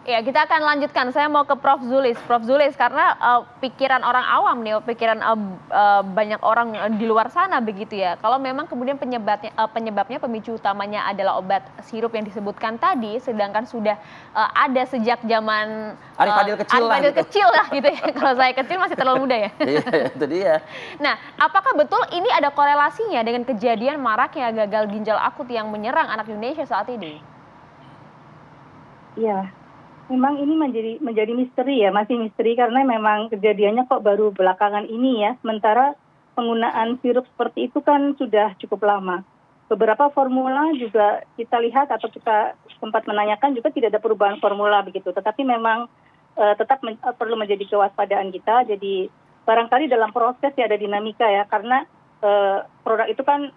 Ya, kita akan lanjutkan. Saya mau ke Prof. Zulis. Prof. Zulis, karena pikiran orang awam nih, pikiran banyak orang di luar sana begitu ya. Kalau memang kemudian penyebabnya pemicu utamanya adalah obat sirup yang disebutkan tadi, sedangkan sudah ada sejak zaman Arif Fadil kecil Arif lah Fadil gitu. kecil lah gitu ya. Kalau saya kecil masih terlalu muda ya. Iya, itu dia. Nah, apakah betul ini ada korelasinya dengan kejadian maraknya gagal ginjal akut yang menyerang anak Indonesia saat ini? Iya, memang ini menjadi misteri ya, masih misteri karena memang kejadiannya kok baru belakangan ini ya, sementara penggunaan sirup seperti itu kan sudah cukup lama. Beberapa formula juga kita lihat atau kita sempat menanyakan juga tidak ada perubahan formula begitu, tetapi memang tetap perlu menjadi kewaspadaan kita. Jadi barangkali dalam proses ya ada dinamika ya, karena produk itu kan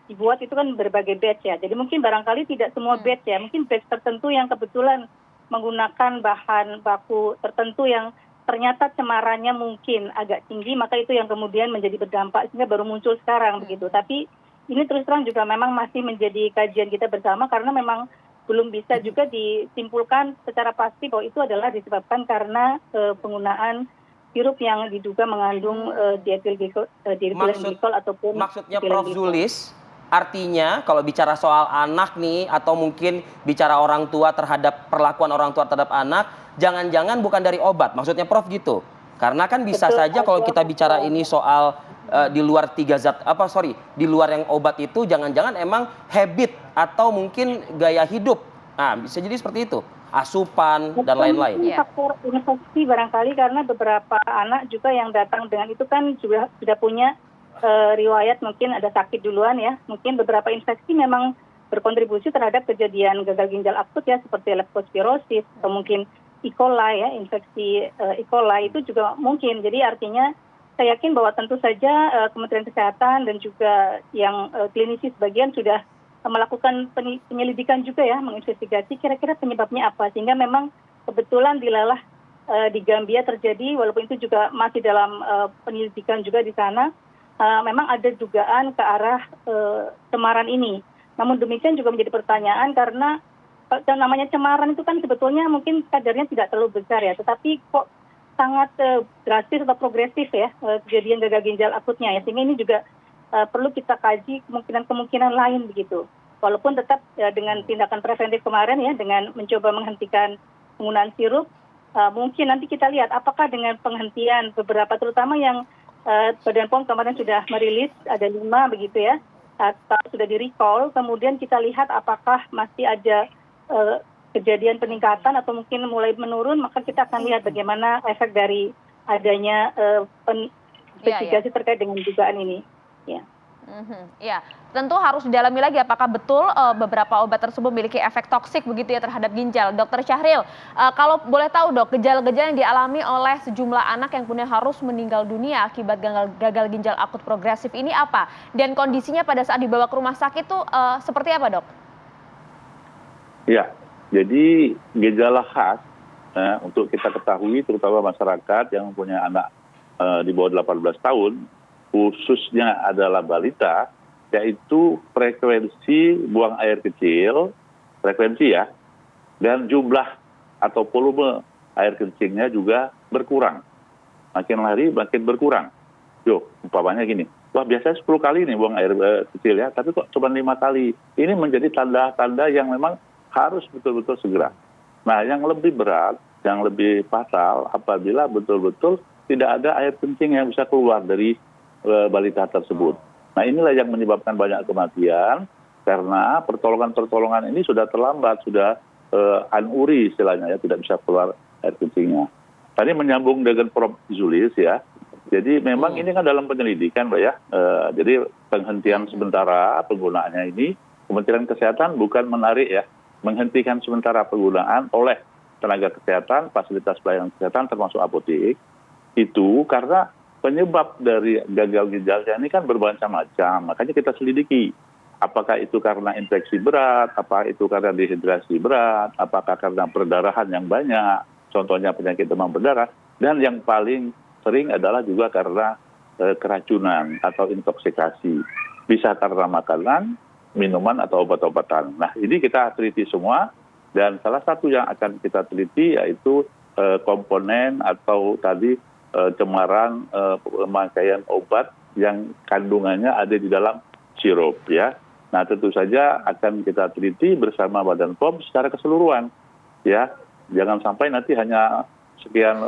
dibuat itu kan berbagai batch ya. Jadi mungkin barangkali tidak semua batch ya. Mungkin batch tertentu yang kebetulan menggunakan bahan baku tertentu yang ternyata cemarannya mungkin agak tinggi, maka itu yang kemudian menjadi berdampak sehingga baru muncul sekarang begitu. Tapi ini terus terang juga memang masih menjadi kajian kita bersama karena memang belum bisa juga disimpulkan secara pasti bahwa itu adalah disebabkan karena penggunaan sirup yang diduga mengandung diethylglycol ataupun maksudnya Prof. Zulis, artinya kalau bicara soal anak nih atau mungkin bicara orang tua terhadap perlakuan orang tua terhadap anak, jangan-jangan bukan dari obat, maksudnya Prof gitu. Karena kan bisa saja kalau kita bicara ini soal di luar di luar yang obat itu jangan-jangan emang habit atau mungkin gaya hidup. Nah, bisa jadi seperti itu. Asupan dan lain-lain. Faktor infeksi barangkali karena beberapa anak juga yang datang dengan itu kan juga sudah punya riwayat mungkin ada sakit duluan ya. Mungkin beberapa infeksi memang berkontribusi terhadap kejadian gagal ginjal akut ya, seperti leptospirosis atau mungkin E. coli ya, infeksi E. coli itu juga mungkin. Jadi artinya saya yakin bahwa tentu saja Kementerian Kesehatan dan juga yang klinisi sebagian sudah melakukan penyelidikan juga ya, menginvestigasi kira-kira penyebabnya apa. Sehingga memang kebetulan dilalah di Gambia terjadi, walaupun itu juga masih dalam penyelidikan juga di sana, memang ada dugaan ke arah cemaran ini. Namun demikian juga menjadi pertanyaan karena yang namanya cemaran itu kan sebetulnya mungkin kadarnya tidak terlalu besar ya, tetapi kok sangat drastis atau progresif ya kejadian gagal ginjal akutnya ya, sehingga ini juga perlu kita kaji kemungkinan-kemungkinan lain begitu. Walaupun tetap dengan tindakan preventif kemarin ya, dengan mencoba menghentikan penggunaan sirup, mungkin nanti kita lihat apakah dengan penghentian beberapa terutama yang Badan POM kemarin sudah merilis ada 5 begitu ya, atau sudah di-recall, kemudian kita lihat apakah masih ada kejadian peningkatan atau mungkin mulai menurun, maka kita akan lihat bagaimana efek dari adanya investigasi terkait dengan dugaan ini. Ya. Ya, tentu harus didalami lagi apakah betul beberapa obat tersebut memiliki efek toksik begitu ya terhadap ginjal. Dr. Syahril, kalau boleh tahu dok, gejala-gejala yang dialami oleh sejumlah anak yang kemudian harus meninggal dunia akibat gagal ginjal akut progresif ini apa? Dan kondisinya pada saat dibawa ke rumah sakit itu seperti apa dok? Ya, jadi gejala khas untuk kita ketahui terutama masyarakat yang punya anak di bawah 18 tahun, khususnya adalah balita, yaitu frekuensi buang air kecil, frekuensi ya, dan jumlah atau volume air kencingnya juga berkurang. Makin hari makin berkurang. Umpamanya gini, wah biasanya 10 kali nih buang air kecil ya, tapi kok cuma 5 kali. Ini menjadi tanda-tanda yang memang harus betul-betul segera. Nah, yang lebih berat, yang lebih fatal apabila betul-betul tidak ada air kencing yang bisa keluar dari balita tersebut. Nah, inilah yang menyebabkan banyak kematian karena pertolongan-pertolongan ini sudah terlambat, sudah anuri istilahnya ya, tidak bisa keluar air kencingnya. Tadi menyambung dengan Prof. Zulis ya. Jadi memang ini kan dalam penyelidikan, Mbak ya. Jadi penghentian sementara penggunaannya ini Kementerian Kesehatan bukan menarik ya, menghentikan sementara penggunaan oleh tenaga kesehatan, fasilitas pelayanan kesehatan termasuk apotek itu karena penyebab dari gagal ginjalnya ini kan bermacam-macam, makanya kita selidiki. Apakah itu karena infeksi berat, apakah itu karena dehidrasi berat, apakah karena perdarahan yang banyak, contohnya penyakit demam berdarah, dan yang paling sering adalah juga karena keracunan atau intoksikasi. Bisa karena makanan, minuman, atau obat-obatan. Nah, ini kita teliti semua, Dan salah satu yang akan kita teliti yaitu komponen atau tadi cemaran pemakaian obat yang kandungannya ada di dalam sirup ya. Nah tentu saja akan kita teliti bersama Badan POM secara keseluruhan ya. Jangan sampai nanti hanya sekian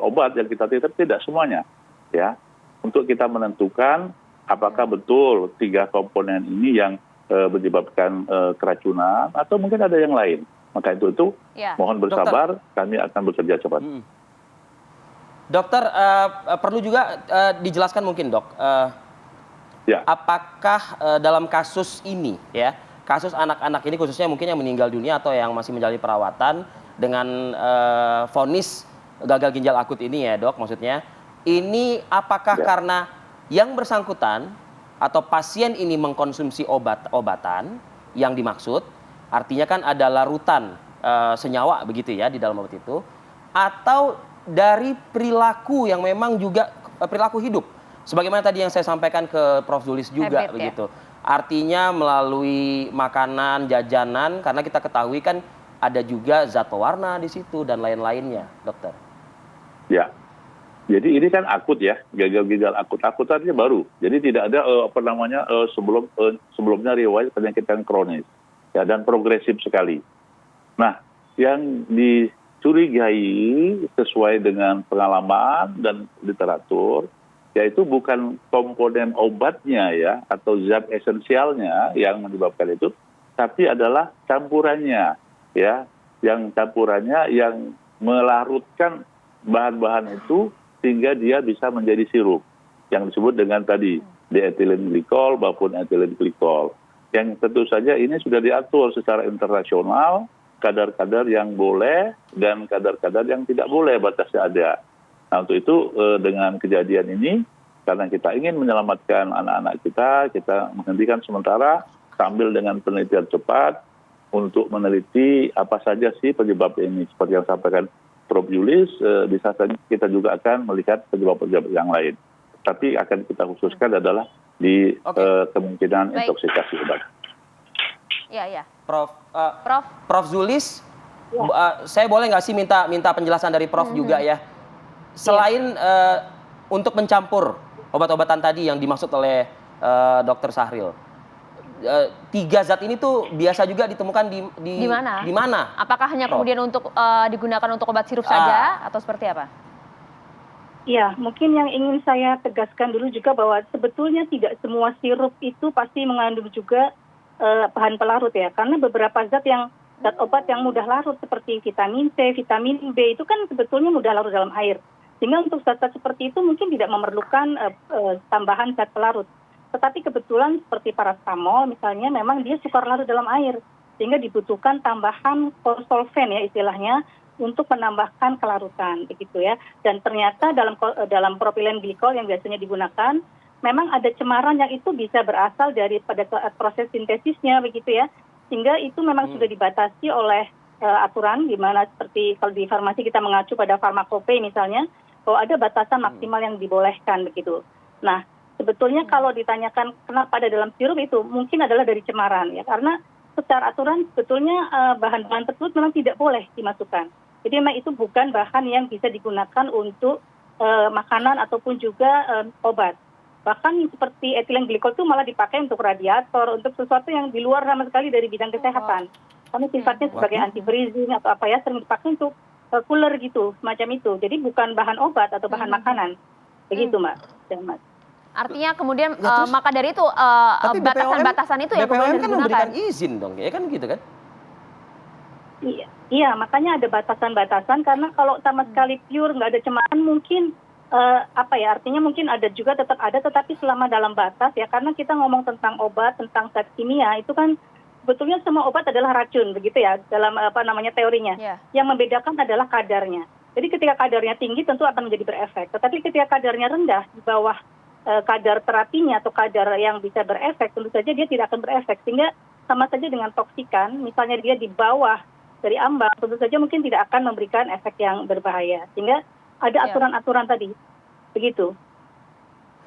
obat yang kita teliti, tidak semuanya ya. Untuk kita menentukan apakah betul 3 komponen ini yang menyebabkan keracunan atau mungkin ada yang lain. Maka itu mohon bersabar, kami akan bekerja cepat. Dokter, perlu juga dijelaskan mungkin dok, apakah dalam kasus ini ya, kasus anak-anak ini khususnya mungkin yang meninggal dunia atau yang masih menjalani perawatan dengan vonis gagal ginjal akut ini ya dok, maksudnya ini apakah karena yang bersangkutan atau pasien ini mengkonsumsi obat-obatan yang dimaksud, artinya kan ada larutan senyawa begitu ya di dalam obat itu, atau dari perilaku yang memang juga perilaku hidup, sebagaimana tadi yang saya sampaikan ke Prof. Zulis juga begitu. Artinya melalui makanan, jajanan, karena kita ketahui kan ada juga zat pewarna di situ dan lain-lainnya, dokter. Ya. Jadi ini kan akut ya, gagal ginjal akut. Akut artinya baru. Jadi tidak ada sebelumnya riwayat penyakit yang kronis ya, dan progresif sekali. Nah, yang dicurigai sesuai dengan pengalaman dan literatur yaitu bukan komponen obatnya ya atau zat esensialnya yang menyebabkan itu, tapi adalah campurannya ya, yang campurannya yang melarutkan bahan-bahan itu sehingga dia bisa menjadi sirup yang disebut dengan tadi diethylene glycol maupun ethylene glycol, yang tentu saja ini sudah diatur secara internasional, kadar-kadar yang boleh dan kadar-kadar yang tidak boleh, batasnya ada. Nah untuk itu dengan kejadian ini, karena kita ingin menyelamatkan anak-anak kita menghentikan sementara sambil dengan penelitian cepat untuk meneliti apa saja sih penyebab ini, seperti yang sampaikan Prof. Zulis, bisa saja kita juga akan melihat penyebab-penyebab yang lain. Tapi akan kita khususkan adalah di kemungkinan intoksikasi obat. Iya. Prof. Zulis, saya boleh nggak sih minta penjelasan dari Prof juga ya? Selain untuk mencampur obat-obatan tadi yang dimaksud oleh Dr. Syahril, 3 zat ini tuh biasa juga ditemukan di mana? Apakah hanya kemudian untuk digunakan untuk obat sirup saja atau seperti apa? Ya, mungkin yang ingin saya tegaskan dulu juga bahwa sebetulnya tidak semua sirup itu pasti mengandung juga bahan pelarut ya, karena beberapa zat obat yang mudah larut seperti vitamin C, vitamin B itu kan sebetulnya mudah larut dalam air. Sehingga untuk zat-zat seperti itu mungkin tidak memerlukan tambahan zat pelarut. Tetapi kebetulan seperti paracetamol misalnya memang dia sukar larut dalam air, sehingga dibutuhkan tambahan konsolven ya istilahnya untuk menambahkan kelarutan begitu ya. Dan ternyata dalam propilen glikol yang biasanya digunakan memang ada cemaran yang itu bisa berasal dari pada proses sintesisnya begitu ya, sehingga itu memang sudah dibatasi oleh aturan, di mana seperti kalau di farmasi kita mengacu pada farmakope misalnya, bahwa ada batasan maksimal yang dibolehkan begitu. Nah, sebetulnya kalau ditanyakan kenapa ada dalam sirup itu mungkin adalah dari cemaran ya, karena secara aturan sebetulnya bahan-bahan tersebut memang tidak boleh dimasukkan. Jadi memang itu bukan bahan yang bisa digunakan untuk makanan ataupun juga obat. Bahkan seperti etilen glikol itu malah dipakai untuk radiator, untuk sesuatu yang di luar sama sekali dari bidang kesehatan. Karena sifatnya sebagai anti freezing atau apa ya, sering dipakai untuk cooler gitu, semacam itu. Jadi bukan bahan obat atau bahan makanan. Begitu Mbak dan Mas. Artinya kemudian maka dari itu batasan-batasan itu ya kemudian kemudian kan memberikan izin dong, ya kan gitu kan? Iya, makanya ada batasan-batasan, karena kalau sama sekali pure nggak ada cemaran mungkin artinya mungkin ada juga tetap ada, tetapi selama dalam batas ya, karena kita ngomong tentang obat, tentang zat kimia itu kan sebetulnya semua obat adalah racun begitu ya dalam teorinya. Yang membedakan adalah kadarnya. Jadi ketika kadarnya tinggi tentu akan menjadi berefek, tetapi ketika kadarnya rendah di bawah kadar terapinya atau kadar yang bisa berefek, tentu saja dia tidak akan berefek, sehingga sama saja dengan toksikan. Misalnya dia di bawah dari ambang, tentu saja mungkin tidak akan memberikan efek yang berbahaya, sehingga ada aturan-aturan tadi, begitu.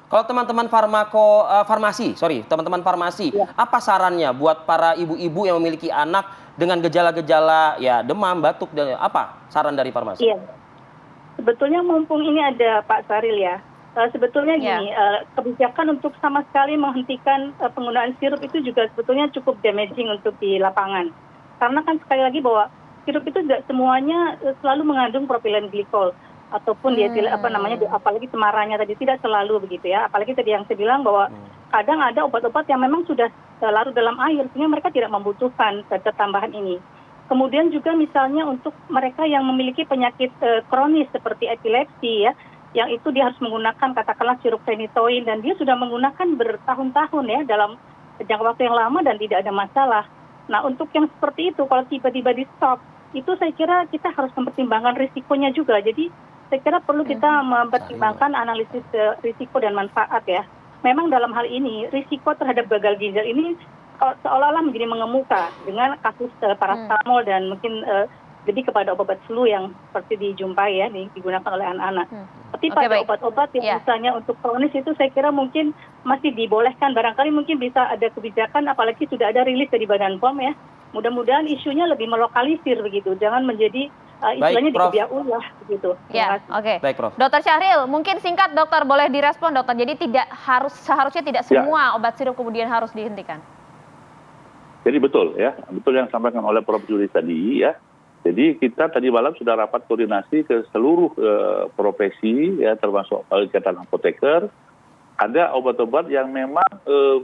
Kalau teman-teman farmasi, apa sarannya buat para ibu-ibu yang memiliki anak dengan gejala-gejala ya demam, batuk, dan apa saran dari farmasi? Iya. Sebetulnya mumpung ini ada Pak Saril ya, sebetulnya gini, kebijakan untuk sama sekali menghentikan penggunaan sirup itu juga sebetulnya cukup damaging untuk di lapangan. Karena kan sekali lagi bahwa sirup itu tidak semuanya selalu mengandung propilen glikol ataupun dietil apalagi cemarannya tadi tidak selalu begitu ya. Apalagi tadi yang saya bilang bahwa kadang ada obat-obat yang memang sudah larut dalam air sehingga mereka tidak membutuhkan zat tambahan ini. Kemudian juga misalnya untuk mereka yang memiliki penyakit kronis seperti epilepsi ya, yang itu dia harus menggunakan katakanlah sirup phenytoin dan dia sudah menggunakan bertahun-tahun ya dalam jangka waktu yang lama dan tidak ada masalah. Nah untuk yang seperti itu kalau tiba-tiba di stop, itu saya kira kita harus mempertimbangkan risikonya juga. Jadi saya kira perlu kita mempertimbangkan analisis risiko dan manfaat ya. Memang dalam hal ini risiko terhadap gagal ginjal ini seolah-olah menjadi mengemuka dengan kasus paracetamol dan mungkin lebih kepada obat flu yang seperti dijumpai ya digunakan oleh anak-anak. Tapi pada obat-obat yang misalnya untuk kronis itu saya kira mungkin masih dibolehkan. Barangkali mungkin bisa ada kebijakan apalagi sudah ada rilis dari Badan POM ya. Mudah-mudahan isunya lebih melokalisir begitu. Jangan menjadi istilahnya dikebiak ulah begitu. Ya, oke. Baik, Prof. Dokter Syahril, mungkin singkat dokter boleh direspon dokter. Jadi seharusnya tidak semua obat sirup kemudian harus dihentikan. Jadi betul ya, betul yang disampaikan oleh Prof. Juli tadi ya. Jadi kita tadi malam sudah rapat koordinasi ke seluruh profesi ya termasuk ikatan apoteker. Ada obat-obat yang memang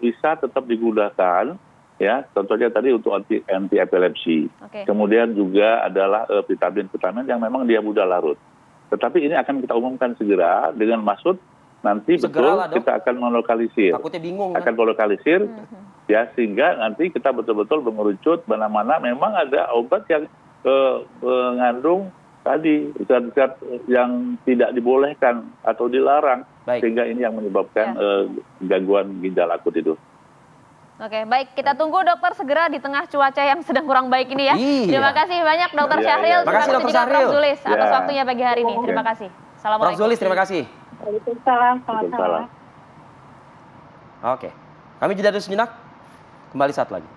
bisa tetap digunakan ya, contohnya tadi untuk anti epilepsi. Kemudian juga adalah vitamin-vitamin yang memang dia mudah larut. Tetapi ini akan kita umumkan segera dengan maksud nanti Segeralah, betul kita akan melokalisir. Takutnya bingung akan melokalisir ya sehingga nanti kita betul-betul mengerucut mana-mana memang ada obat yang mengandung tadi zat-zat yang tidak dibolehkan atau dilarang. Sehingga ini yang menyebabkan gangguan ginjal akut itu. Oke, baik. Kita tunggu dokter segera di tengah cuaca yang sedang kurang baik ini ya. Terima kasih banyak dokter Syahril. Terima kasih dokter Syahril. Prof. Zulis atas waktunya pagi hari ini. Terima kasih. Assalamualaikum. Prof. Zulis, terima kasih. Waalaikumsalam. Selamat malam. Oke. Kami jeda dulu sejenak. Kembali saat lagi.